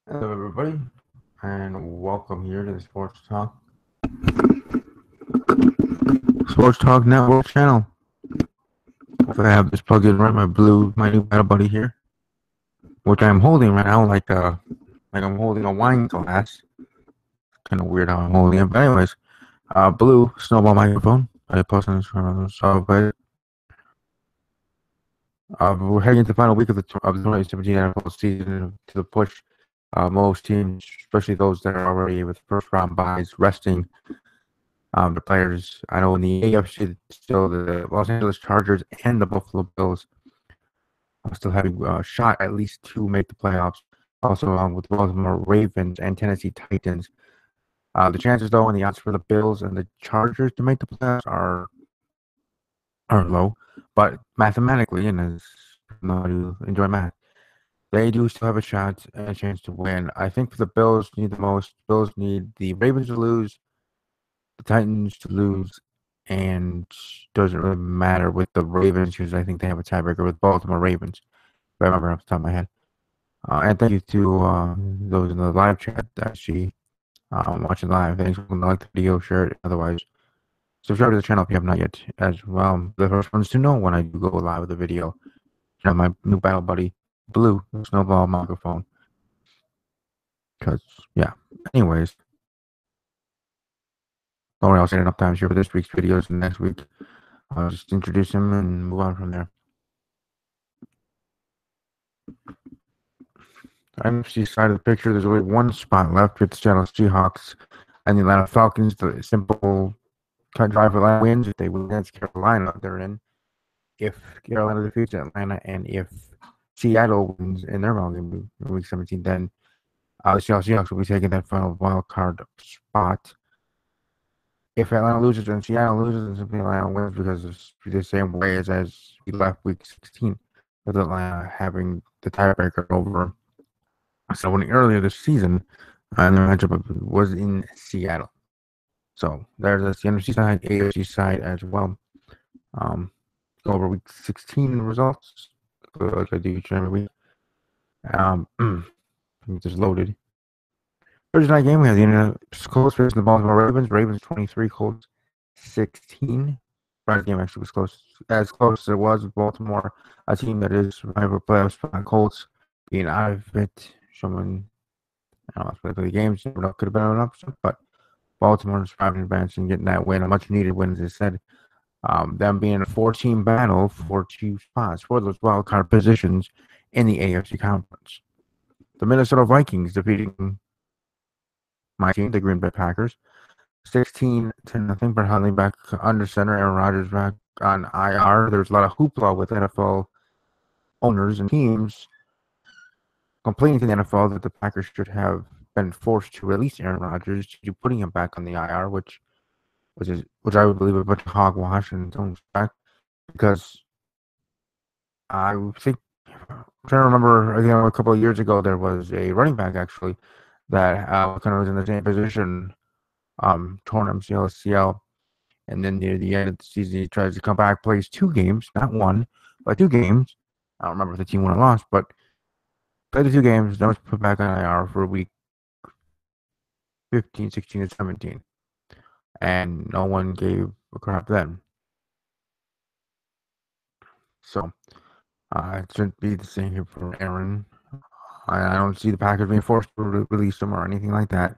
Hello, everybody, and welcome here to the Sports Talk Network channel. Hopefully, I have this plugged in right. My new battle buddy here, which I'm holding right now, like I'm holding a wine glass. Kind of weird how I'm holding it, but anyways, blue snowball microphone. I posted on this so we're heading into the final week of the 2017 NFL season to the push. Most teams, especially those that are already with first round buys, resting the players. I know in the AFC, still the Los Angeles Chargers and the Buffalo Bills are still having a shot at least to make the playoffs. Also, along with the Baltimore Ravens and Tennessee Titans. The chances, though, and the odds for the Bills and the Chargers to make the playoffs are low, but mathematically, and as you enjoy math, they do still have a shot and a chance to win. I think the Bills need the most. Bills need the Ravens to lose, the Titans to lose, and doesn't really matter with the Ravens because I think they have a tiebreaker with Baltimore Ravens, if I remember off the top of my head. And thank you to those in the live chat that see watching live. Thanks for like the video, share it. Otherwise, subscribe to the channel if you have not yet as well. The first ones to know when I do go live with a video. You know, my new battle buddy, Blue, Snowball microphone. Because, yeah. Anyways, don't worry, I'll say it enough times here for this week's videos and next week. I'll just introduce him and move on from there. NFC side of the picture, there's only one spot left with the Seattle Seahawks and the Atlanta Falcons. The simple cut drive for Atlanta wins. If they win against Carolina, they're in. If Carolina defeats Atlanta and if Seattle wins in their round in Week 17, then the Seattle Seahawks will be taking that final wild card spot. If Atlanta loses and Seattle loses, then simply Atlanta wins because it's the same way as we left Week 16, with Atlanta having the tiebreaker over. So winning earlier this season, and the matchup was in Seattle. So there's the NFC side, AFC side as well. Go over Week 16 results, like I do each and every week. Just loaded. Thursday night game, we have the Colts versus the Baltimore Ravens. Ravens 23, Colts 16. Friday's game actually was close as it was with Baltimore, a team that is surviving for playoffs. Colts being out of it, showing I don't know, the games could have been an upset, but Baltimore surviving advance and getting that win, a much needed win, as I said. Them being a 4-team battle for 2 spots for those wild card positions in the AFC Conference. The Minnesota Vikings defeating my team, the Green Bay Packers, 16-0. Brett Hundley back under center, Aaron Rodgers back on IR. There's a lot of hoopla with NFL owners and teams complaining to the NFL that the Packers should have been forced to release Aaron Rodgers to putting him back on the IR, which I would believe a bunch of hogwash and don't respect, because I think I'm trying to remember. A couple of years ago there was a running back actually that kind of was in the same position, torn MCL, ACL, and then near the end of the season he tries to come back, plays 2 games, not 1, but 2 games. I don't remember if the team won or lost, but played the 2 games, then was put back on IR for week 15, 16, and 17. And no one gave a crap then. So it shouldn't be the same here for Aaron. I don't see the Packers being forced to release him or anything like that.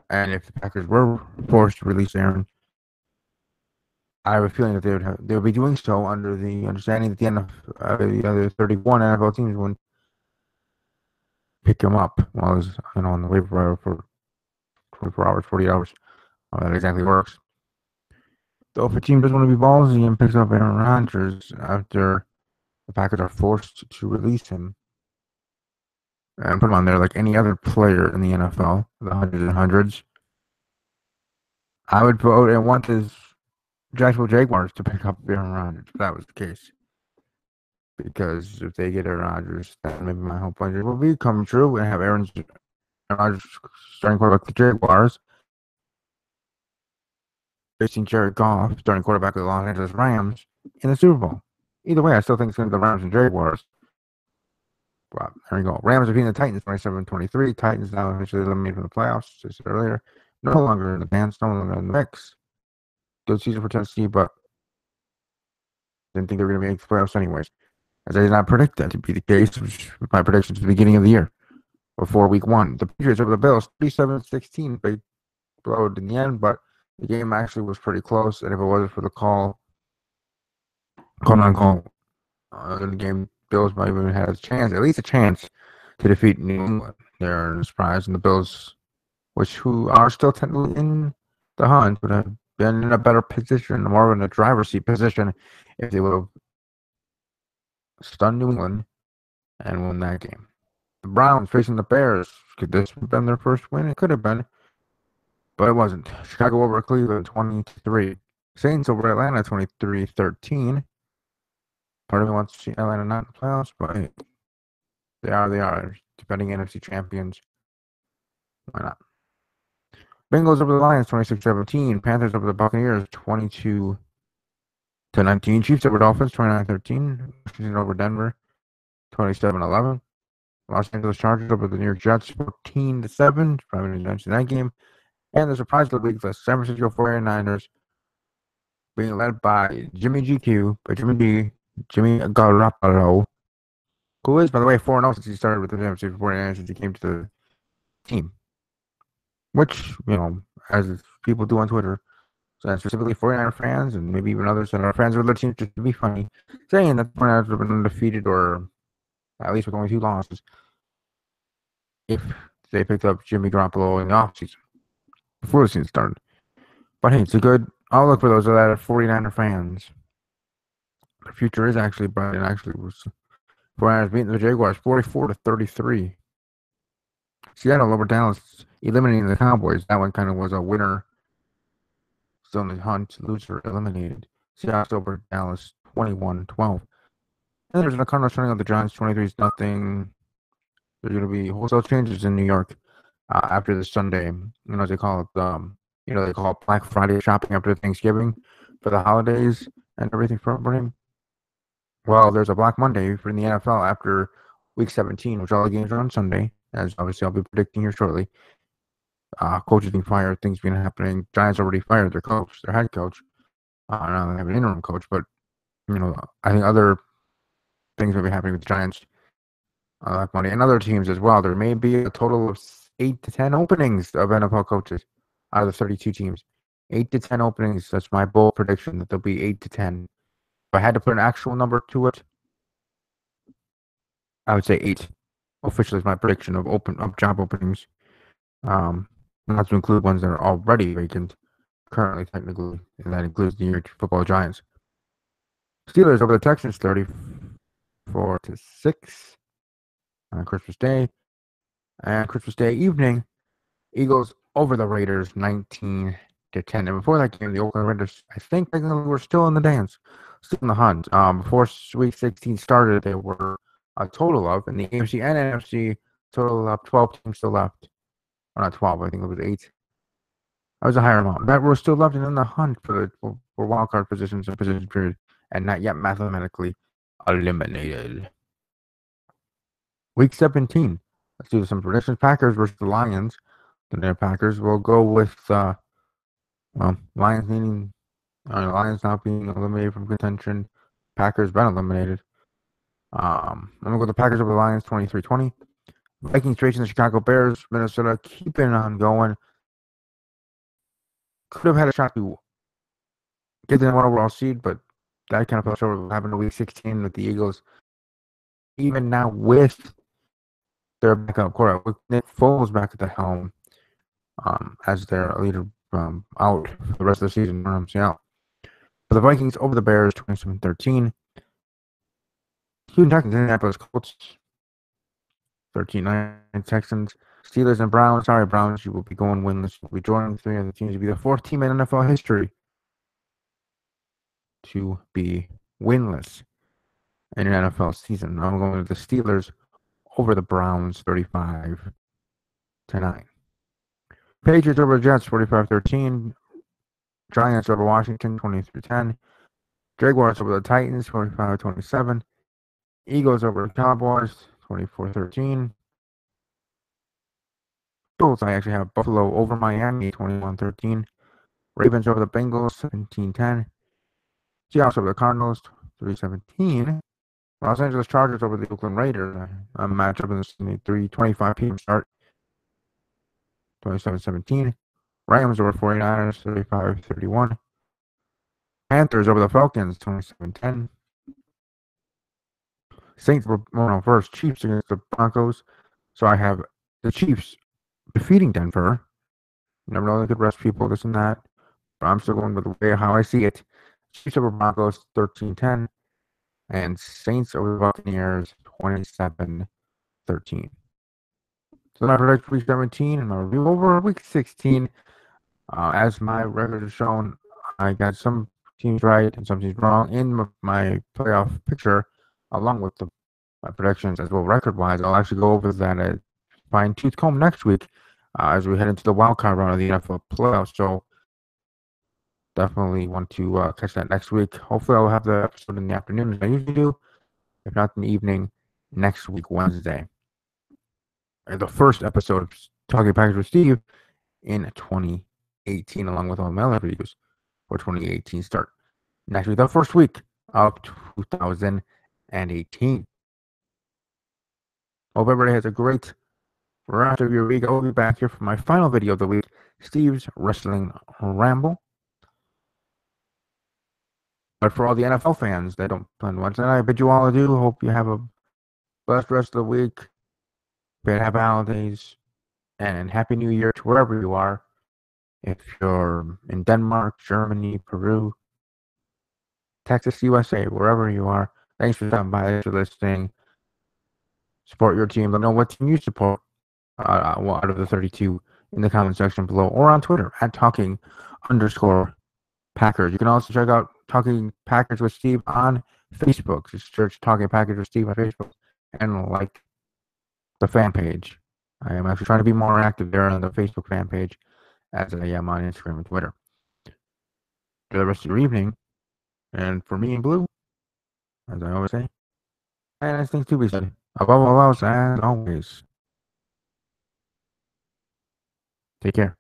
And if the Packers were forced to release Aaron, I have a feeling that they would be doing so under the understanding that the other 31 NFL teams wouldn't pick him up while he's on the waiver wire for 24 hours, 40 hours. How that exactly works. Though if a team doesn't want to be ballsy and picks up Aaron Rodgers after the Packers are forced to release him and put him on there like any other player in the NFL, the hundreds and hundreds, I would vote and want the Jacksonville Jaguars to pick up Aaron Rodgers if that was the case. Because if they get Aaron Rodgers, then maybe my whole plan will be come true and have Aaron Rodgers starting quarterback the Jaguars, facing Jared Goff, starting quarterback of the Los Angeles Rams, in the Super Bowl. Either way, I still think it's going to be the Rams and Jaguars. But there you go. Rams are beating the Titans 27-23. Titans now officially eliminated from the playoffs, as I said earlier. No longer in the dance, no longer in the mix. Good season for Tennessee, but didn't think they were going to make the playoffs anyways. As I did not predict that to be the case with my predictions at the beginning of the year before week one. The Patriots over the Bills 37-16. They blowed in the end, but the game actually was pretty close. And if it wasn't for the call in the game, Bills might have had a chance, at least a chance, to defeat New England. They're in a surprise, and the Bills, who are still technically in the hunt, would have been in a better position, more in a driver's seat position, if they would have stunned New England and won that game. The Browns facing the Bears. Could this have been their first win? It could have been, but it wasn't. Chicago over Cleveland 20-3. Saints over Atlanta 23-13. Part of me wants to see Atlanta not in the playoffs, but hey, they are. Defending NFC champions. Why not? Bengals over the Lions 26-17. Panthers over the Buccaneers 22-19. Chiefs over Dolphins 29-13. Washington over Denver 27-11. Los Angeles Chargers over the New York Jets 14-7. Probably didn't mention that game. And the surprise of the week, the San Francisco 49ers being led by Jimmy Garoppolo, who is, by the way, 4-0 since he started with the San Francisco 49ers since he came to the team. Which, as people do on Twitter, and specifically 49er fans and maybe even others that are fans of other teams, just to be funny, saying that the 49ers have been undefeated or at least with only 2 losses if they picked up Jimmy Garoppolo in the offseason before the season started. But hey, it's a good outlook for those that are 49er fans. The future is actually bright, and actually was 49ers beating the Jaguars 44-33. Seattle over Dallas, eliminating the Cowboys. That one kind of was a winner. Still in the hunt, loser eliminated. Seahawks over Dallas 21-12. And there's the Cardinals turning out the Giants 23-0. There's going to be wholesale changes in New York after this Sunday. As they call it, they call it Black Friday shopping after Thanksgiving for the holidays and everything for everybody. Well, there's a Black Monday for the NFL after Week 17, which all the games are on Sunday, as obviously I'll be predicting here shortly. Coaches being fired, things being happening. Giants already fired their head coach. Now they have an interim coach, but I think other things will be happening with the Giants Black Monday and other teams as well. There may be a total of 8 to 10 openings of NFL coaches out of the 32 teams. 8 to 10 openings. That's my bold prediction that there'll be 8 to 10. If I had to put an actual number to it, I would say 8. Officially, is my prediction of job openings. Not to include ones that are already vacant, currently technically, and that includes the New York Football Giants. Steelers over the Texans 34-6 on Christmas Day. And Christmas Day evening, Eagles over the Raiders 19-10. And before that game, the Oakland Raiders, I think technically were still in the dance, still in the hunt. Before Week 16 started, there were a total of, in the AFC and NFC, total of 12 teams still left. Or not 12, I think it was 8. That was a higher amount. That were still left in the hunt for wildcard positions and position period, and not yet mathematically eliminated. Week 17. Let's do some predictions. Packers versus the Lions. The Packers will go with Lions not being eliminated from contention. Packers been eliminated. I'm gonna go with the Packers over the Lions 23-20. Vikings facing the Chicago Bears. Minnesota keeping on going. Could have had a shot to get the 1 overall seed, but that kind of fell short of what happened in Week 16 with the Eagles. Even now with their backup quarterback, with Nick Foles back at the helm as their leader out for the rest of the season. For the Vikings over the Bears 27-13. Houston Texans, Indianapolis Colts 13-9. Texans, Steelers, and Browns. Sorry, Browns, you will be going winless. You'll be joining 3 other teams to be the 4th team in NFL history to be winless in an NFL season. I'm going with the Steelers over the Browns 35-9. Patriots over the Jets 45-13. Giants over Washington 23-10. Jaguars over the Titans 45-27. Eagles over the Cowboys 24-13. Bills, I actually have Buffalo over Miami, 21-13. Ravens over the Bengals, 17-10. Seahawks over the Cardinals, 3-17. Los Angeles Chargers over the Oakland Raiders, a matchup in the 3:25 p.m. start, 27-17. Rams over 49ers, 35-31. Panthers over the Falcons, 27-10. Saints were on first. Chiefs against the Broncos. So I have the Chiefs defeating Denver. You never know, they could rest people, this and that. But I'm still going with the way how I see it. Chiefs over Broncos, 13-10. And Saints over the Buccaneers, 27-13. So my prediction week 17 and my review over week 16. As my record has shown, I got some teams right and some teams wrong in my playoff picture, along with my predictions as well record-wise. I'll actually go over that at fine-tooth comb next week as we head into the wild card round of the NFL playoffs. So definitely want to catch that next week. Hopefully I'll have the episode in the afternoon as I usually do, if not in the evening, next week, Wednesday. The first episode of Talking Packers with Steve in 2018, along with all my other videos for 2018 start next week, the first week of 2018. Hope everybody has a great rest of your week. I will be back here for my final video of the week, Steve's Wrestling Ramble. But for all the NFL fans that don't plan to watch that, I bid you all adieu. Hope you have a blessed rest of the week. Happy holidays and Happy New Year to wherever you are. If you're in Denmark, Germany, Peru, Texas, USA, wherever you are, thanks for stopping by. Thanks for listening. Support your team. Let me know what team you support out of the 32 in the comment section below or on Twitter at talking_Packers. You can also check out Talking Packers with Steve on Facebook. Just search Talking Packers with Steve on Facebook and like the fan page. I am actually trying to be more active there on the Facebook fan page as I am on Instagram and Twitter. For the rest of your evening, and for me in blue, as I always say, and nice things to be said. Above all else, as always, take care.